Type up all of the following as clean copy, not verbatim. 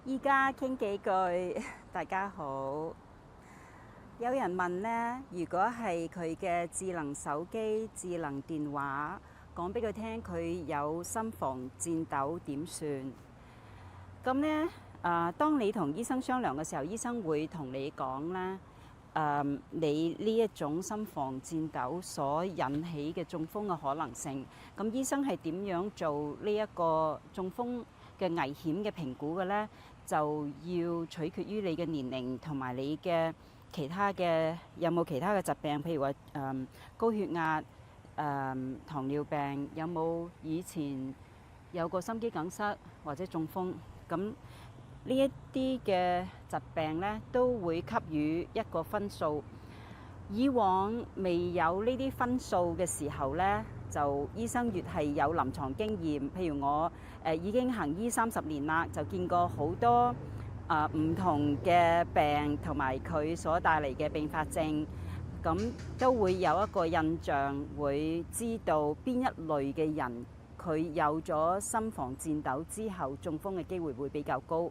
依家傾幾句，大家好。有人問呢，如果係佢嘅智能手機、智能電話講俾佢聽，佢有心房顫抖點算？咁呢，當你同醫生商量嘅時候，醫生會同你講啦。你呢一種心房顫抖所引起嘅中風嘅可能性，咁醫生係點樣做呢一個中風嘅危險嘅評估嘅呢？就要取決於你嘅年齡同埋你嘅其他嘅有冇其他嘅疾病，譬如話高血壓、糖尿病，有冇以前有過心肌梗塞或者中風，咁呢一啲嘅疾病呢，都會給予一個分數。以往未有呢啲分數嘅時候呢，就醫生越係有臨床經驗，譬如我已經行醫30年啦，就見過好多唔同嘅病同埋佢所帶嚟嘅併發症，咁都會有一個印象，會知道邊一類嘅人佢有咗心房顫抖之後中風嘅機會會比較高。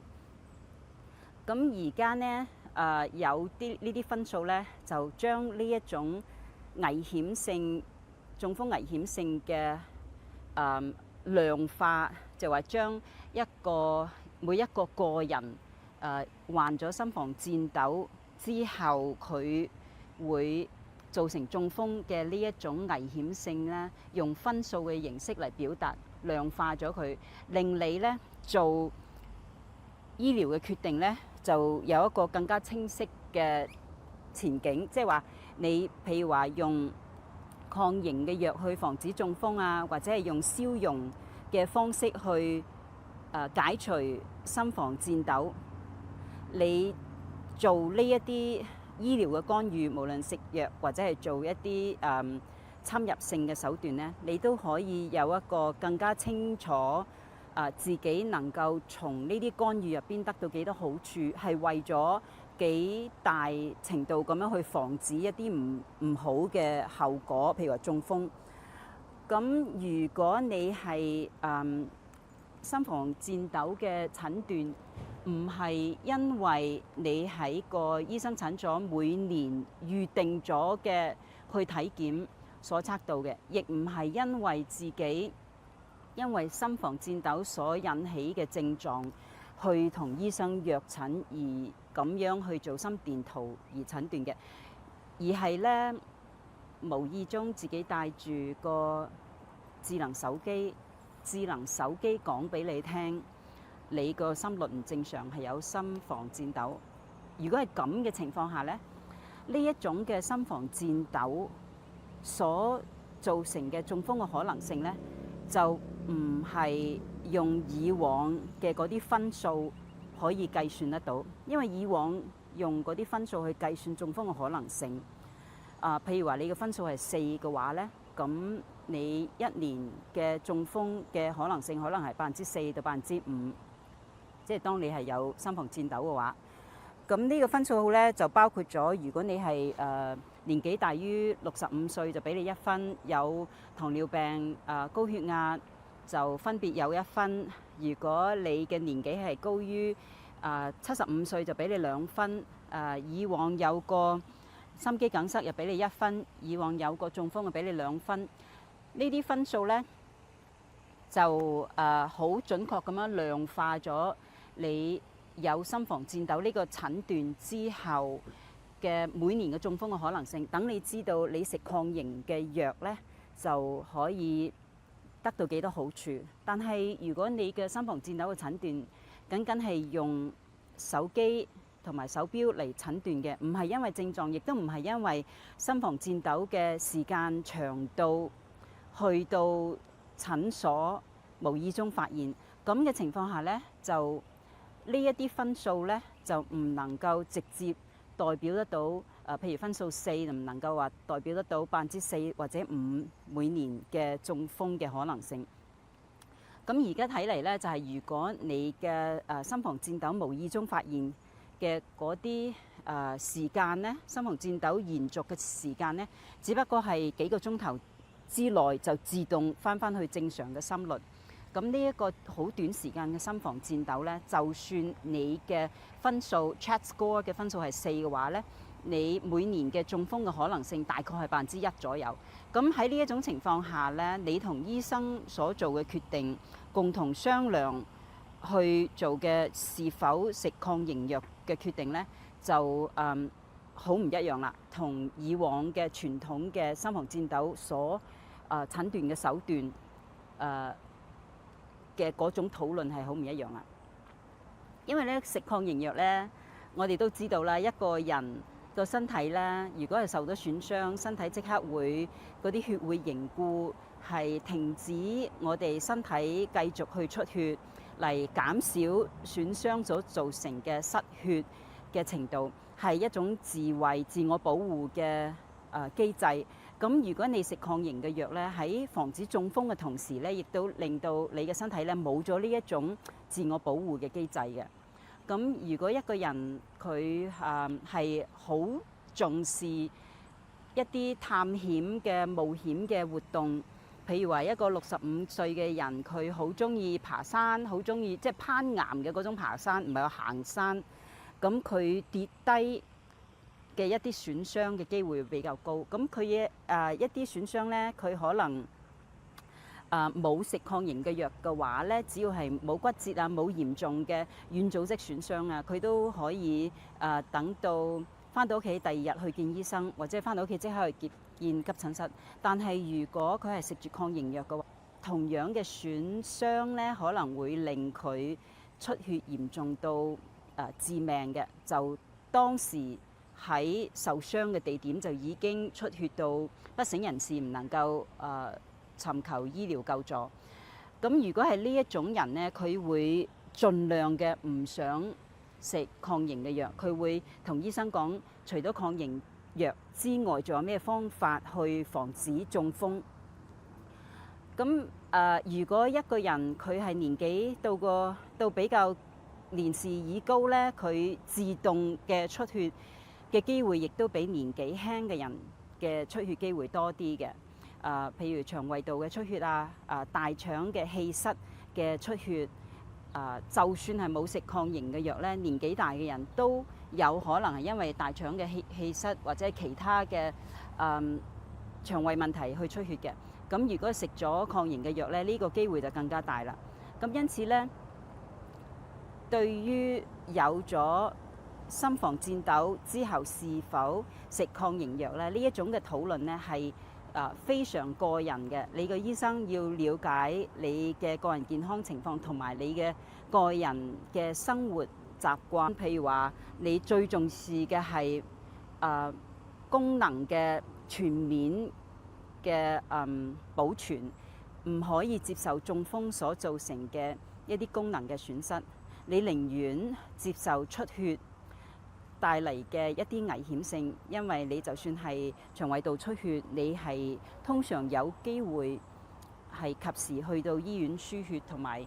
咁而家呢，有啲呢啲分數呢，就將呢一種危險性中風危險性嘅量化，就話將每一個個人患咗心房顫抖之後，佢會造成中風嘅呢一種危險性呢，用分數嘅形式嚟表達，量化咗佢，令你呢做醫療嘅決定呢，就有一個更加清晰嘅前景。即係話你譬如話用抗凝嘅藥去防止中風啊，或者係用消融嘅方式去解除心房顫抖，你做呢一啲醫療嘅干預，無論食藥或者係做一啲侵入性嘅手段呢，你都可以有一個更加清楚自己能夠從呢啲干預入邊得到幾多好處，係為咗幾大程度咁樣去防止一啲唔好嘅後果，譬如話中風。咁如果你係心房顫抖嘅診斷，唔係因為你喺個醫生診所每年預定咗嘅去體檢所測到嘅，亦唔係因為自己因為心房顫抖所引起嘅症狀去同醫生約診而咁樣去做心電圖而診斷嘅，而係呢，無意中自己帶住個智能手機講俾你聽，你個心率唔正常，係有心房顫抖。如果係咁嘅情況下呢，呢一種嘅心房顫抖所造成嘅中風嘅可能性呢，就唔係用以往嘅嗰啲分數可以計算得到。因為以往用嗰啲分數去計算中風嘅可能性，譬如話你嘅分數係4嘅話呢，咁你一年嘅中風嘅可能性可能係4%到5%，即係當你係有心房顫抖嘅話。咁呢個分數號呢，就包括咗，如果你係年紀大於65歲就俾你1分，有糖尿病、高血壓就分別有1分。如果你嘅年紀係高於75歲就俾你2分。以往有個心肌梗塞又俾你1分，以往有個中風就俾你2分。呢啲分數呢，就好準確咁樣量化咗你有心房顫抖呢個診斷之後嘅每年嘅中風嘅可能性，等你知道你食抗凝嘅藥呢，就可以得到幾多好處。但係如果你嘅心房顫抖嘅診斷僅僅係用手機同埋手錶嚟診斷嘅，唔係因為症狀，亦都唔係因為心房顫抖嘅時間長到去到診所無意中發現，咁嘅情況下呢，就呢一啲分數呢，就唔能夠直接代表得到譬如分數4就唔能夠話代表得到4%或者5%每年嘅中風嘅可能性。咁而家睇嚟呢，就係如果你嘅心房顫抖無意中發現嘅嗰啲時間呢，心房顫抖延續嘅時間呢，只不過係幾個鐘頭之內就自動翻去正常嘅心率。咁呢一個好短時間嘅心房顫抖呢，就算你嘅分數 CHEST score 嘅分數係4嘅話呢，你每年嘅中風嘅可能性大概係1%左右。咁喺呢一種情況下呢，你同醫生所做嘅決定，共同商量去做嘅是否食抗凝藥嘅決定呢，就好唔一樣啦。同以往嘅傳統嘅心房顫抖所診斷嘅手段嘅嗰種討論係好唔一樣啦。因為咧食抗凝藥咧，我哋都知道啦，一個人個身體咧，如果係受到損傷，身體即刻會嗰啲血會凝固，係停止我哋身體繼續去出血，嚟減少損傷所造成嘅失血嘅程度，係一種自衛自我保護嘅機制。咁如果你食抗凝嘅藥咧，喺防止中風嘅同時咧，亦都令到你嘅身體咧冇咗呢一種自我保護嘅機制嘅。咁如果一個人佢係好重視一啲探險嘅冒險嘅活動，譬如話一個65歲嘅人，佢好中意爬山，好中意即係攀岩嘅嗰種爬山，唔係話行山。咁佢跌低嘅一啲損傷嘅機會會比較高。咁佢嘅一啲損傷咧，佢可能冇食抗凝嘅藥嘅話咧，只要係冇骨折啊、冇嚴重嘅軟組織損傷啊，佢都可以等到返到屋企第二日去見醫生，或者返到屋企即刻去見急診室。但係如果佢係食住抗凝藥嘅話，同樣嘅損傷咧，可能會令佢出血嚴重到致命嘅。就當時喺受傷嘅地點就已經出血到不省人事，唔能夠尋求醫療救助。咁如果係呢一種人呢，佢會盡量嘅唔想食抗凝嘅藥，佢會同醫生講，除咗抗凝藥之外，仲有咩方法去防止中風？咁如果一個人佢係年紀到比較年事已高呢，佢自動嘅出血嘅機會亦都比年紀輕嘅人嘅出血機會多啲嘅。譬如腸胃道嘅出血大腸嘅氣室嘅出血，就算係冇食抗凝嘅藥咧，年紀大嘅人都有可能係因為大腸嘅氣室或者其他嘅腸胃問題去出血嘅。咁如果食咗抗凝嘅藥咧，呢個機會就更加大啦。咁因此咧，對於有咗心房顫抖之後是否食抗凝藥咧，呢一種嘅討論咧係非常個人嘅。你個醫生要了解你嘅個人健康情況同埋你嘅個人嘅生活習慣。譬如話，你最重視嘅係功能嘅全面嘅保存，唔可以接受中風所造成嘅一啲功能嘅損失。你寧願接受出血帶嚟嘅一啲危險性，因為你就算係腸胃道出血，你係通常有機會係及時去到醫院輸血，同埋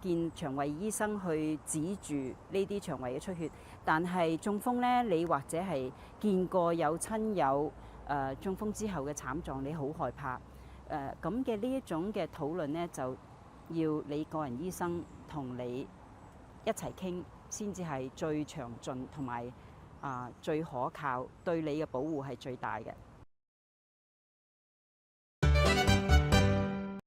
見腸胃醫生去止住呢啲腸胃嘅出血。但係中風呢，你或者係見過有親友中風之後嘅慘狀，你好害怕。咁嘅呢一種嘅討論呢，就要你個人醫生同你一齊傾，先至係最詳盡同埋最可靠，對你嘅保護係最大嘅。